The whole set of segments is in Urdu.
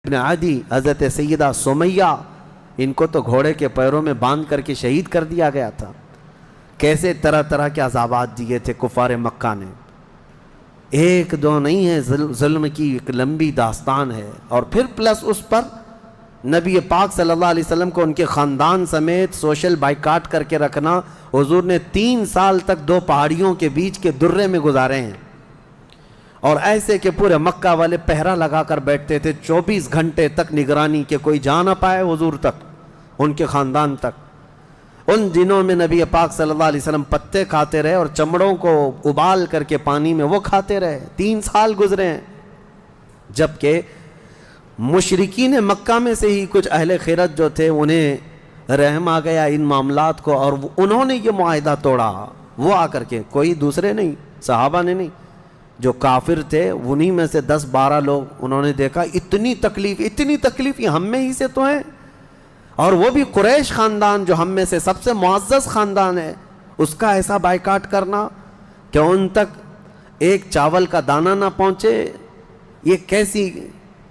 ابن عدی، حضرت سیدہ سمیہ، ان کو تو گھوڑے کے پیروں میں باندھ کر کے شہید کر دیا گیا تھا۔ کیسے طرح طرح کے عذابات دیے تھے کفار مکہ نے، ایک دو نہیں ہے، ظلم کی ایک لمبی داستان ہے۔ اور پھر پلس اس پر نبی پاک صلی اللہ علیہ وسلم کو ان کے خاندان سمیت سوشل بائیکاٹ کر کے رکھنا۔ حضور نے 3 سال تک 2 پہاڑیوں کے بیچ کے درے میں گزارے ہیں، اور ایسے کہ پورے مکہ والے پہرا لگا کر بیٹھتے تھے 24 گھنٹے تک نگرانی کے، کوئی جا نہ پائے حضور تک، ان کے خاندان تک۔ ان دنوں میں نبی پاک صلی اللہ علیہ وسلم پتے کھاتے رہے اور چمڑوں کو ابال کر کے پانی میں وہ کھاتے رہے۔ 3 سال گزرے ہیں، جبکہ مشرکین مکہ میں سے ہی کچھ اہل خیرت جو تھے انہیں رحم آ گیا ان معاملات کو، اور انہوں نے یہ معاہدہ توڑا۔ وہ آ کر کے، کوئی دوسرے نہیں، صحابہ نے نہیں، جو کافر تھے انہی میں سے 10-12 لوگ، انہوں نے دیکھا اتنی تکلیف یہ ہم میں ہی سے تو ہیں، اور وہ بھی قریش خاندان جو ہم میں سے سب سے معزز خاندان ہے، اس کا ایسا بائیکاٹ کرنا کہ ان تک ایک چاول کا دانہ نہ پہنچے۔ یہ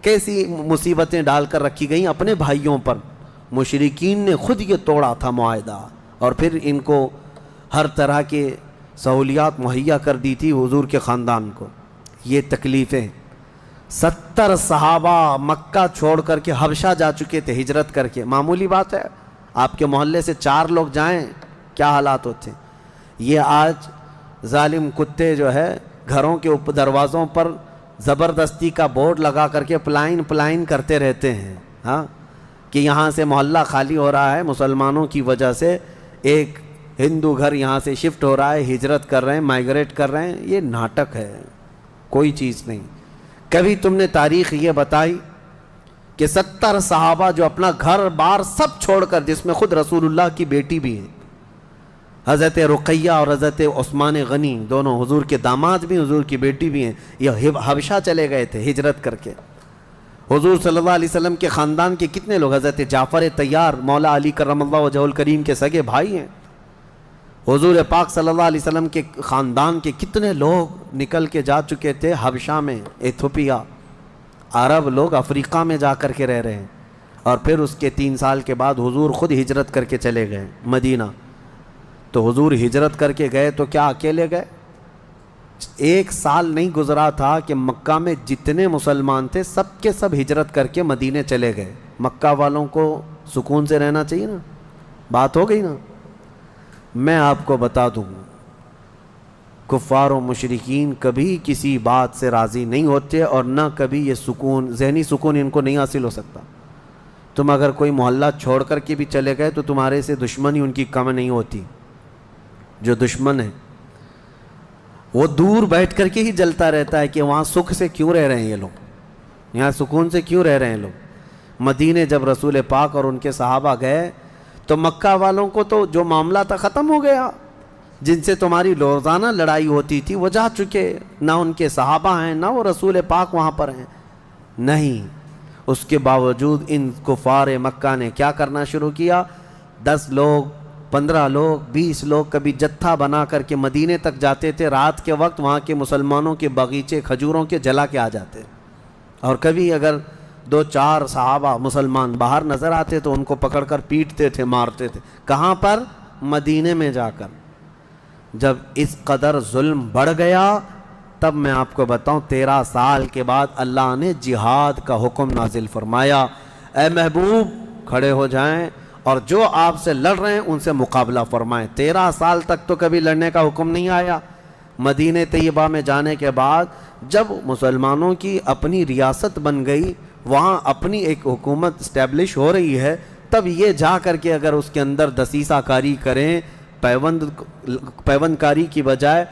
کیسی مصیبتیں ڈال کر رکھی گئیں اپنے بھائیوں پر۔ مشرکین نے خود یہ توڑا تھا معاہدہ، اور پھر ان کو ہر طرح کے سہولیات مہیا کر دی تھی حضور کے خاندان کو۔ یہ تکلیفیں 70 صحابہ مکہ چھوڑ کر کے حبشہ جا چکے تھے ہجرت کر کے، معمولی بات ہے؟ آپ کے محلے سے 4 لوگ جائیں کیا حالات ہوتے ہیں۔ یہ آج ظالم کتے جو ہے گھروں کے دروازوں پر زبردستی کا بورڈ لگا کر کے پلائن کرتے رہتے ہیں، ہاں، کہ یہاں سے محلہ خالی ہو رہا ہے مسلمانوں کی وجہ سے، ایک ہندو گھر یہاں سے شفٹ ہو رہا ہے، ہجرت کر رہے ہیں، مائیگریٹ کر رہے ہیں۔ یہ ناٹک ہے، کوئی چیز نہیں۔ کبھی تم نے تاریخ یہ بتائی کہ 70 صحابہ جو اپنا گھر بار سب چھوڑ کر، جس میں خود رسول اللہ کی بیٹی بھی ہے، حضرت رقیہ اور حضرت عثمان غنی، دونوں حضور کے داماد بھی، حضور کی بیٹی بھی ہیں، یہ حبشہ چلے گئے تھے ہجرت کر کے۔ حضور صلی اللہ علیہ وسلم کے خاندان کے کتنے لوگ، حضرت جعفر طیار مولا علی کرم اللہ وجہہ الکریم کے سگے بھائی ہیں۔ حضور پاک صلی اللہ علیہ وسلم کے خاندان کے کتنے لوگ نکل کے جا چکے تھے حبشہ میں، ایتھوپیا، عرب لوگ افریقہ میں جا کر کے رہ رہے ہیں۔ اور پھر اس کے 3 سال کے بعد حضور خود ہجرت کر کے چلے گئے مدینہ۔ تو حضور ہجرت کر کے گئے تو کیا اکیلے گئے؟ 1 سال نہیں گزرا تھا کہ مکہ میں جتنے مسلمان تھے سب کے سب ہجرت کر کے مدینے چلے گئے۔ مکہ والوں کو سکون سے رہنا چاہیے نا، بات ہو گئی نا۔ میں آپ کو بتا دوں، کفار و مشرکین کبھی کسی بات سے راضی نہیں ہوتے، اور نہ کبھی یہ سکون، ذہنی سکون ان کو نہیں حاصل ہو سکتا۔ تم اگر کوئی محلہ چھوڑ کر کے بھی چلے گئے تو تمہارے سے دشمنی ان کی کم نہیں ہوتی۔ جو دشمن ہے وہ دور بیٹھ کر کے ہی جلتا رہتا ہے کہ وہاں سکھ سے کیوں رہ رہے ہیں یہ لوگ، یہاں سکون سے کیوں رہ رہے ہیں لوگ۔ مدینے جب رسول پاک اور ان کے صحابہ گئے تو مکہ والوں کو تو جو معاملہ تھا ختم ہو گیا، جن سے تمہاری روزانہ لڑائی ہوتی تھی وہ جا چکے، نہ ان کے صحابہ ہیں نہ وہ رسول پاک وہاں پر ہیں، نہیں۔ اس کے باوجود ان کفار مکہ نے کیا کرنا شروع کیا؟ 10 لوگ، 15 لوگ، 20 لوگ کبھی جتھا بنا کر کے مدینے تک جاتے تھے، رات کے وقت وہاں کے مسلمانوں کے باغیچے کھجوروں کے جلا کے آ جاتے، اور کبھی اگر 2-4 صحابہ مسلمان باہر نظر آتے تو ان کو پکڑ کر پیٹتے تھے، مارتے تھے۔ کہاں پر؟ مدینے میں جا کر۔ جب اس قدر ظلم بڑھ گیا تب میں آپ کو بتاؤں 13 سال کے بعد اللہ نے جہاد کا حکم نازل فرمایا۔ اے محبوب کھڑے ہو جائیں اور جو آپ سے لڑ رہے ہیں ان سے مقابلہ فرمائیں۔ 13 سال تک تو کبھی لڑنے کا حکم نہیں آیا۔ مدینہ طیبہ میں جانے کے بعد جب مسلمانوں کی اپنی ریاست بن گئی، وہاں اپنی ایک حکومت اسٹیبلش ہو رہی ہے، تب یہ جا کر کے اگر اس کے اندر دسیسہ کاری کریں، پیوند کاری کی بجائے